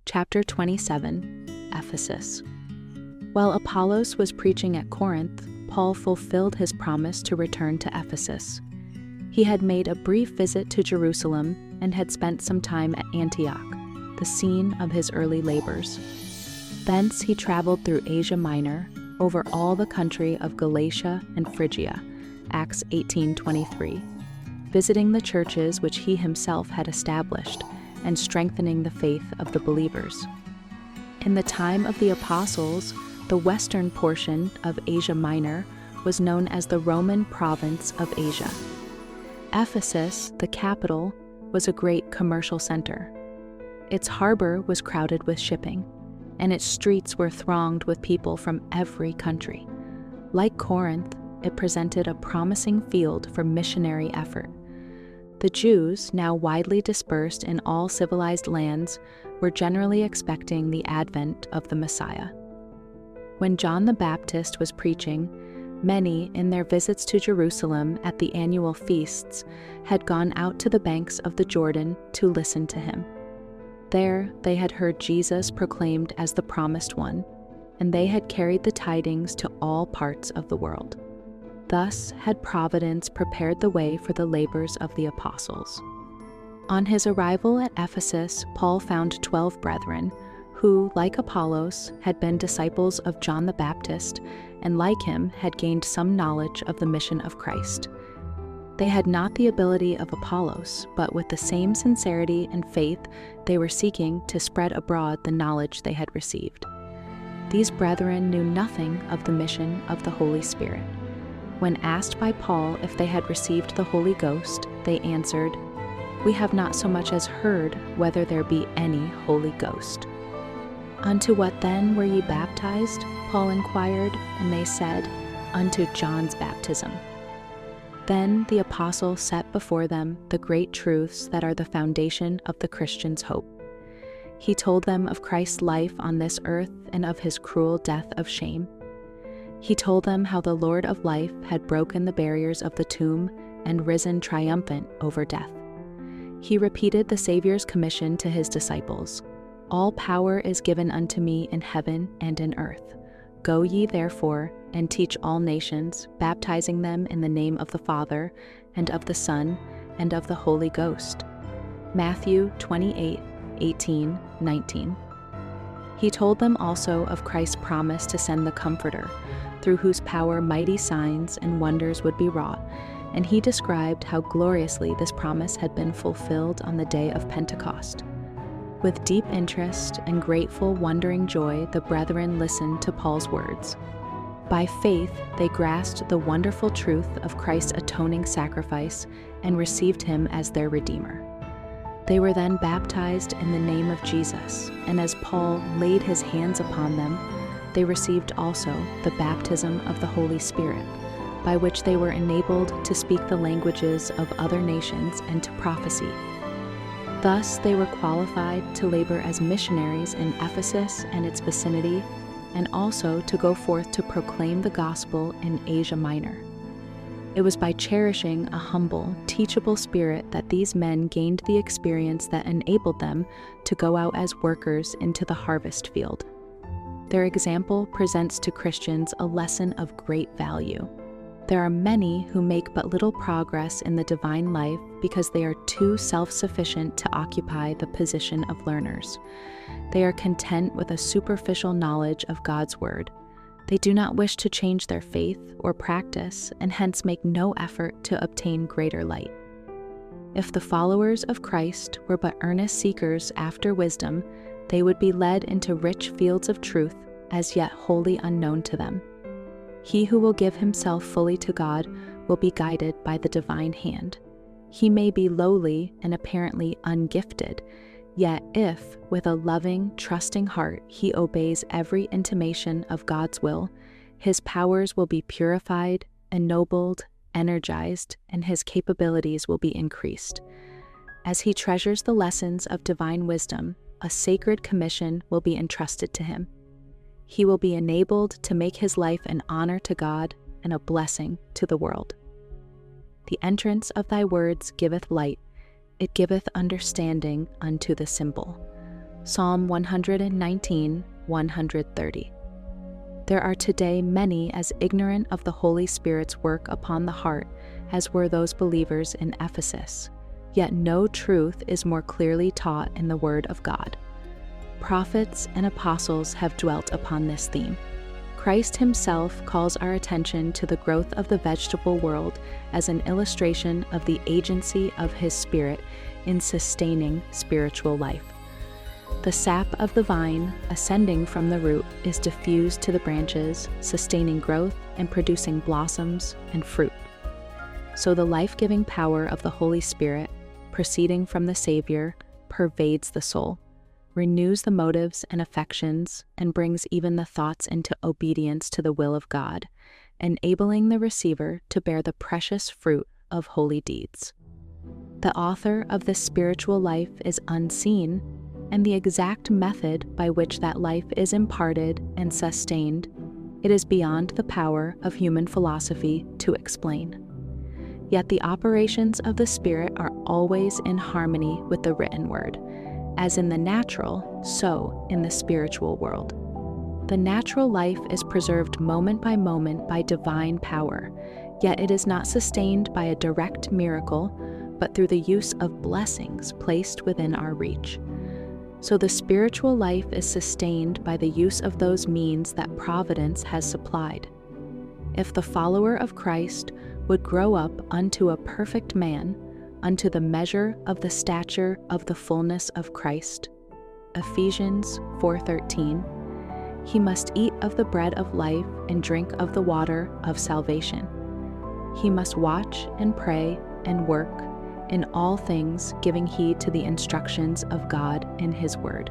Chapter 27, Ephesus. While Apollos was preaching at Corinth, Paul fulfilled his promise to return to Ephesus. He had made a brief visit to Jerusalem and had spent some time at Antioch, the scene of his early labors. Thence he traveled through Asia Minor, over all the country of Galatia and Phrygia, Acts 18:23, visiting the churches which he himself had established and strengthening the faith of the believers. In the time of the apostles, the western portion of Asia Minor was known as the Roman province of Asia. Ephesus, the capital, was a great commercial center. Its harbor was crowded with shipping, and its streets were thronged with people from every country. Like Corinth, it presented a promising field for missionary effort. The Jews, now widely dispersed in all civilized lands, were generally expecting the advent of the Messiah. When John the Baptist was preaching, many, in their visits to Jerusalem at the annual feasts, had gone out to the banks of the Jordan to listen to him. There they had heard Jesus proclaimed as the promised one, and they had carried the tidings to all parts of the world. Thus had Providence prepared the way for the labors of the apostles. On his arrival at Ephesus, Paul found 12 brethren, who, like Apollos, had been disciples of John the Baptist, and like him had gained some knowledge of the mission of Christ. They had not the ability of Apollos, but with the same sincerity and faith they were seeking to spread abroad the knowledge they had received. These brethren knew nothing of the mission of the Holy Spirit. When asked by Paul if they had received the Holy Ghost, they answered, "We have not so much as heard whether there be any Holy Ghost." "Unto what then were ye baptized?" Paul inquired, and they said, "Unto John's baptism." Then the apostle set before them the great truths that are the foundation of the Christian's hope. He told them of Christ's life on this earth and of his cruel death of shame. He told them how the Lord of life had broken the barriers of the tomb and risen triumphant over death. He repeated the Savior's commission to his disciples. "All power is given unto me in heaven and in earth. Go ye therefore and teach all nations, baptizing them in the name of the Father, and of the Son, and of the Holy Ghost." Matthew 28:18, 19. He told them also of Christ's promise to send the Comforter, through whose power mighty signs and wonders would be wrought, and he described how gloriously this promise had been fulfilled on the day of Pentecost. With deep interest and grateful, wondering joy, the brethren listened to Paul's words. By faith, they grasped the wonderful truth of Christ's atoning sacrifice and received him as their Redeemer. They were then baptized in the name of Jesus, and as Paul laid his hands upon them, they received also the baptism of the Holy Spirit, by which they were enabled to speak the languages of other nations and to prophesy. Thus they were qualified to labor as missionaries in Ephesus and its vicinity, and also to go forth to proclaim the gospel in Asia Minor. It was by cherishing a humble, teachable spirit that these men gained the experience that enabled them to go out as workers into the harvest field. Their example presents to Christians a lesson of great value. There are many who make but little progress in the divine life because they are too self-sufficient to occupy the position of learners. They are content with a superficial knowledge of God's word. They do not wish to change their faith or practice, and hence make no effort to obtain greater light. If the followers of Christ were but earnest seekers after wisdom, they would be led into rich fields of truth as yet wholly unknown to them. He who will give himself fully to God will be guided by the divine hand. He may be lowly and apparently ungifted, yet if, with a loving, trusting heart, he obeys every intimation of God's will, his powers will be purified, ennobled, energized, and his capabilities will be increased. As he treasures the lessons of divine wisdom, a sacred commission will be entrusted to him. He will be enabled to make his life an honor to God and a blessing to the world. The entrance of thy words giveth light, it giveth understanding unto the simple. Psalm 119, 130. There are today many as ignorant of the Holy Spirit's work upon the heart as were those believers in Ephesus, yet no truth is more clearly taught in the Word of God. Prophets and apostles have dwelt upon this theme. Christ himself calls our attention to the growth of the vegetable world as an illustration of the agency of his Spirit in sustaining spiritual life. The sap of the vine, ascending from the root, is diffused to the branches, sustaining growth and producing blossoms and fruit. So the life-giving power of the Holy Spirit, proceeding from the Savior, pervades the soul, renews the motives and affections, and brings even the thoughts into obedience to the will of God, enabling the receiver to bear the precious fruit of holy deeds. The author of this spiritual life is unseen, and the exact method by which that life is imparted and sustained, it is beyond the power of human philosophy to explain. Yet the operations of the Spirit are always in harmony with the written word. As in the natural, so in the spiritual world. The natural life is preserved moment by divine power, yet it is not sustained by a direct miracle, but through the use of blessings placed within our reach. So the spiritual life is sustained by the use of those means that providence has supplied. If the follower of Christ would grow up unto a perfect man, unto the measure of the stature of the fullness of Christ, Ephesians 4:13, he must eat of the bread of life and drink of the water of salvation. He must watch and pray and work in all things, giving heed to the instructions of God in his word.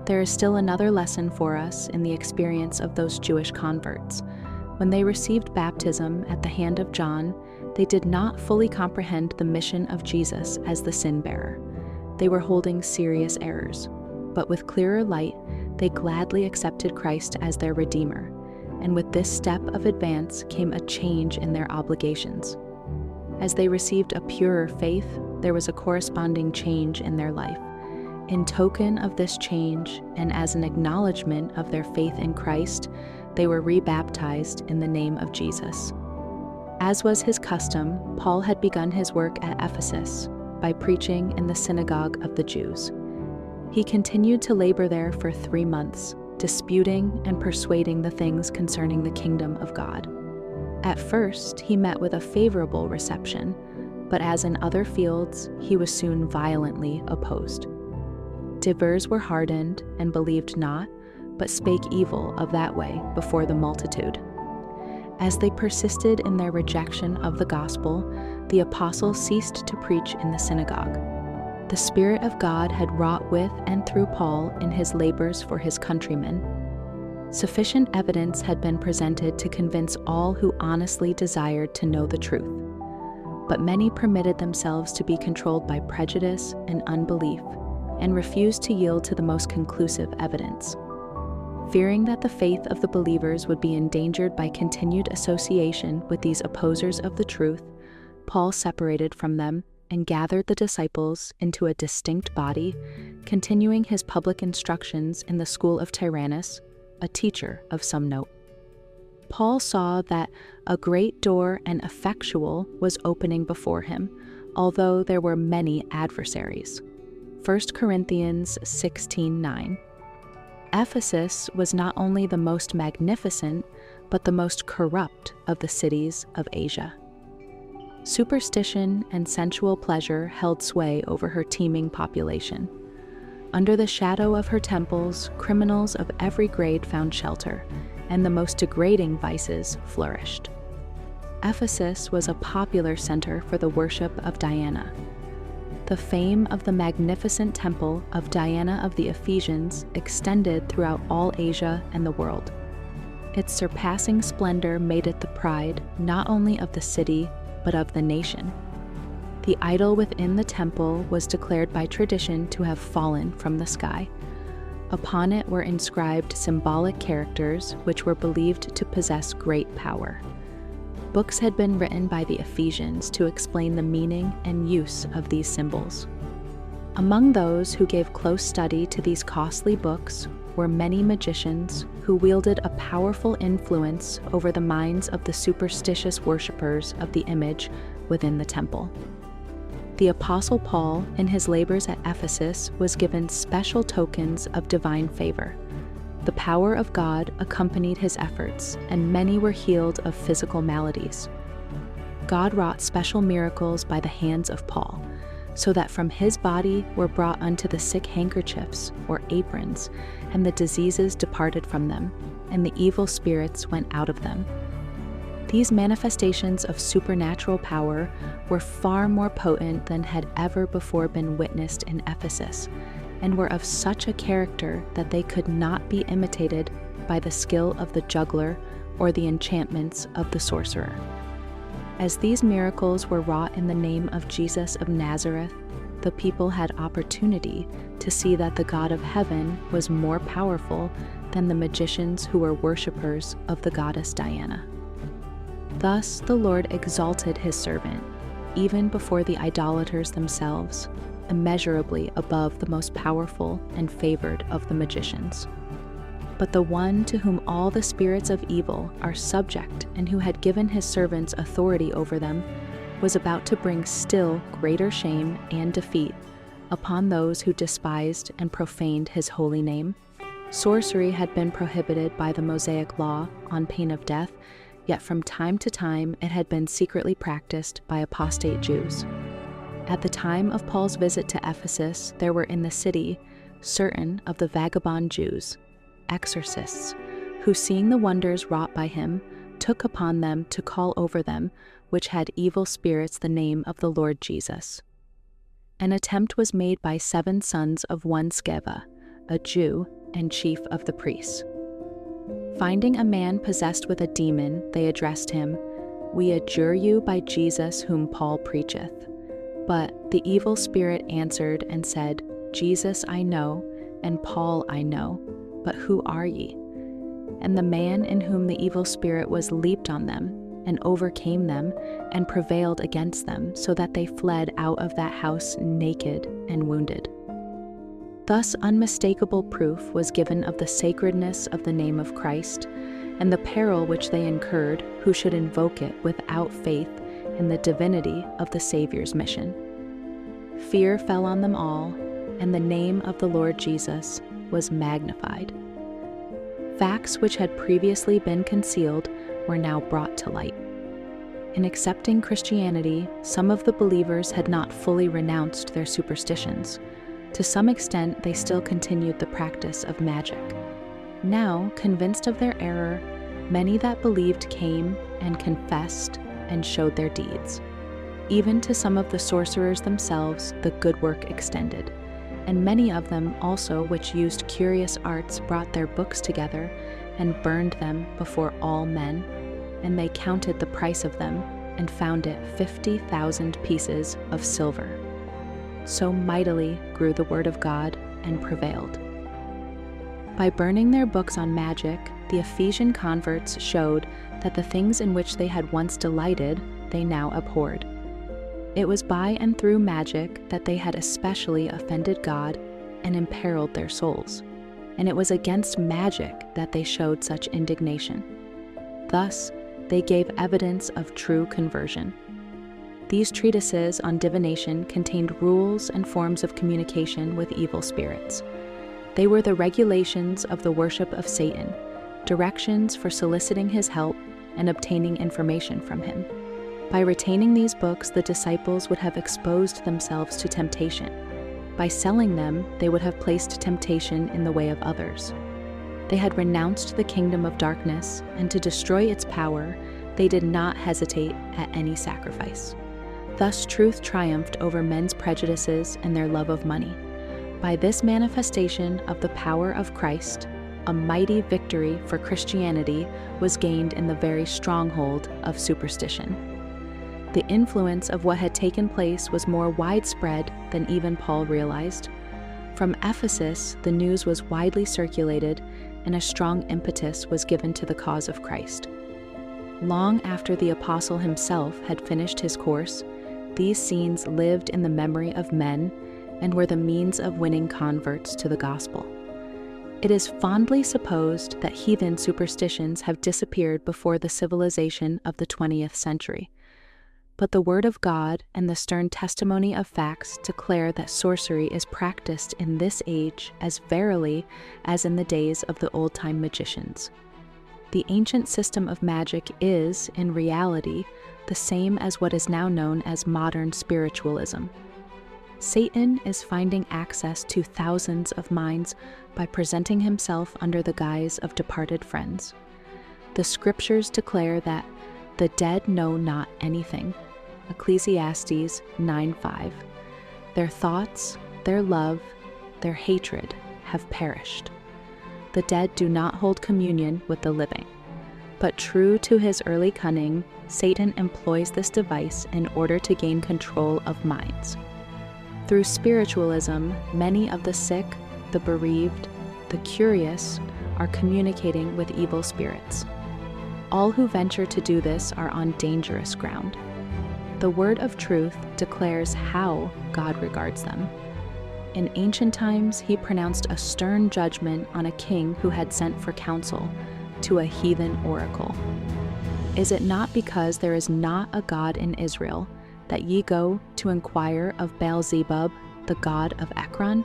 There is still another lesson for us in the experience of those Jewish converts. When they received baptism at the hand of John, they did not fully comprehend the mission of Jesus as the sin-bearer. They were holding serious errors, but with clearer light, they gladly accepted Christ as their Redeemer, and with this step of advance came a change in their obligations. As they received a purer faith, there was a corresponding change in their life. In token of this change, and as an acknowledgement of their faith in Christ, they were rebaptized in the name of Jesus. As was his custom, Paul had begun his work at Ephesus by preaching in the synagogue of the Jews. He continued to labor there for 3 months, disputing and persuading the things concerning the kingdom of God. At first, he met with a favorable reception, but as in other fields, he was soon violently opposed. Divers were hardened and believed not, but spake evil of that way before the multitude. As they persisted in their rejection of the gospel, the apostle ceased to preach in the synagogue. The Spirit of God had wrought with and through Paul in his labors for his countrymen. Sufficient evidence had been presented to convince all who honestly desired to know the truth. But many permitted themselves to be controlled by prejudice and unbelief, and refused to yield to the most conclusive evidence. Fearing that the faith of the believers would be endangered by continued association with these opposers of the truth, Paul separated from them and gathered the disciples into a distinct body, continuing his public instructions in the school of Tyrannus, a teacher of some note. Paul saw that a great door and effectual was opening before him, although there were many adversaries. 1 Corinthians 16:9. Ephesus was not only the most magnificent, but the most corrupt of the cities of Asia. Superstition and sensual pleasure held sway over her teeming population. Under the shadow of her temples, criminals of every grade found shelter, and the most degrading vices flourished. Ephesus was a popular center for the worship of Diana. The fame of the magnificent temple of Diana of the Ephesians extended throughout all Asia and the world. Its surpassing splendor made it the pride not only of the city, but of the nation. The idol within the temple was declared by tradition to have fallen from the sky. Upon it were inscribed symbolic characters which were believed to possess great power. Books had been written by the Ephesians to explain the meaning and use of these symbols. Among those who gave close study to these costly books were many magicians who wielded a powerful influence over the minds of the superstitious worshippers of the image within the temple. The Apostle Paul, in his labors at Ephesus, was given special tokens of divine favor. The power of God accompanied his efforts, and many were healed of physical maladies. God wrought special miracles by the hands of Paul, so that from his body were brought unto the sick handkerchiefs or aprons, and the diseases departed from them, and the evil spirits went out of them. These manifestations of supernatural power were far more potent than had ever before been witnessed in Ephesus, and were of such a character that they could not be imitated by the skill of the juggler or the enchantments of the sorcerer. As these miracles were wrought in the name of Jesus of Nazareth, the people had opportunity to see that the God of heaven was more powerful than the magicians who were worshippers of the goddess Diana. Thus the Lord exalted his servant, even before the idolaters themselves, immeasurably above the most powerful and favored of the magicians. But the one to whom all the spirits of evil are subject and who had given his servants authority over them was about to bring still greater shame and defeat upon those who despised and profaned his holy name. Sorcery had been prohibited by the Mosaic law on pain of death, yet from time to time it had been secretly practiced by apostate Jews. At the time of Paul's visit to Ephesus, there were in the city certain of the vagabond Jews, exorcists, who, seeing the wonders wrought by him, took upon them to call over them which had evil spirits the name of the Lord Jesus. An attempt was made by 7 sons of one Sceva, a Jew and chief of the priests. Finding a man possessed with a demon, they addressed him, "We adjure you by Jesus whom Paul preacheth." But the evil spirit answered and said, "Jesus I know, and Paul I know, but who are ye?" And the man in whom the evil spirit was leaped on them, and overcame them, and prevailed against them, so that they fled out of that house naked and wounded. Thus unmistakable proof was given of the sacredness of the name of Christ, and the peril which they incurred who should invoke it without faith in the divinity of the Savior's mission. Fear fell on them all, and the name of the Lord Jesus was magnified. Facts which had previously been concealed were now brought to light. In accepting Christianity, some of the believers had not fully renounced their superstitions. To some extent, they still continued the practice of magic. Now, convinced of their error, many that believed came and confessed and showed their deeds. Even to some of the sorcerers themselves, the good work extended. And many of them also which used curious arts brought their books together and burned them before all men, and they counted the price of them and found it 50,000 pieces of silver. So mightily grew the word of God and prevailed. By burning their books on magic, the Ephesian converts showed that the things in which they had once delighted, they now abhorred. It was by and through magic that they had especially offended God and imperiled their souls, and it was against magic that they showed such indignation. Thus, they gave evidence of true conversion. These treatises on divination contained rules and forms of communication with evil spirits. They were the regulations of the worship of Satan, directions for soliciting his help and obtaining information from him. By retaining these books, the disciples would have exposed themselves to temptation. By selling them, they would have placed temptation in the way of others. They had renounced the kingdom of darkness, and to destroy its power, they did not hesitate at any sacrifice. Thus truth triumphed over men's prejudices and their love of money. By this manifestation of the power of Christ, a mighty victory for Christianity was gained in the very stronghold of superstition. The influence of what had taken place was more widespread than even Paul realized. From Ephesus, the news was widely circulated, and a strong impetus was given to the cause of Christ. Long after the apostle himself had finished his course, these scenes lived in the memory of men, and were the means of winning converts to the gospel. It is fondly supposed that heathen superstitions have disappeared before the civilization of the 20th century. But the Word of God and the stern testimony of facts declare that sorcery is practiced in this age as verily as in the days of the old-time magicians. The ancient system of magic is, in reality, the same as what is now known as modern spiritualism. Satan is finding access to thousands of minds by presenting himself under the guise of departed friends. The scriptures declare that the dead know not anything. Ecclesiastes 9:5. Their thoughts, their love, their hatred have perished. The dead do not hold communion with the living. But true to his early cunning, Satan employs this device in order to gain control of minds. Through spiritualism, many of the sick, the bereaved, the curious are communicating with evil spirits. All who venture to do this are on dangerous ground. The word of truth declares how God regards them. In ancient times, he pronounced a stern judgment on a king who had sent for counsel to a heathen oracle. Is it not because there is not a God in Israel that ye go to inquire of Baal-zebub, the god of Ekron?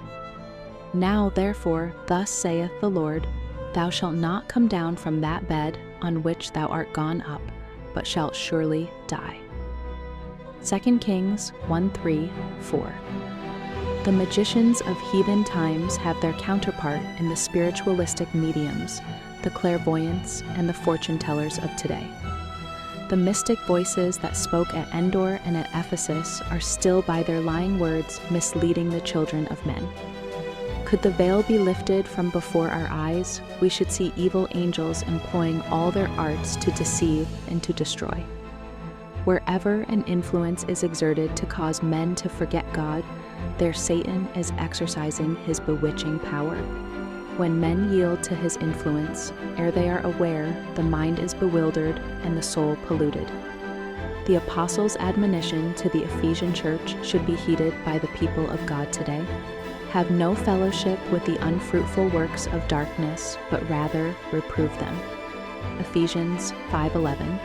Now therefore, thus saith the Lord, thou shalt not come down from that bed on which thou art gone up, but shalt surely die. 2 Kings 1:3-4. The magicians of heathen times have their counterpart in the spiritualistic mediums, the clairvoyants, and the fortune tellers of today. The mystic voices that spoke at Endor and at Ephesus are still by their lying words misleading the children of men. Could the veil be lifted from before our eyes, we should see evil angels employing all their arts to deceive and to destroy. Wherever an influence is exerted to cause men to forget God, there Satan is exercising his bewitching power. When men yield to his influence, ere they are aware, the mind is bewildered and the soul polluted. The apostles' admonition to the Ephesian church should be heeded by the people of God today. Have no fellowship with the unfruitful works of darkness, but rather reprove them. Ephesians 5:11.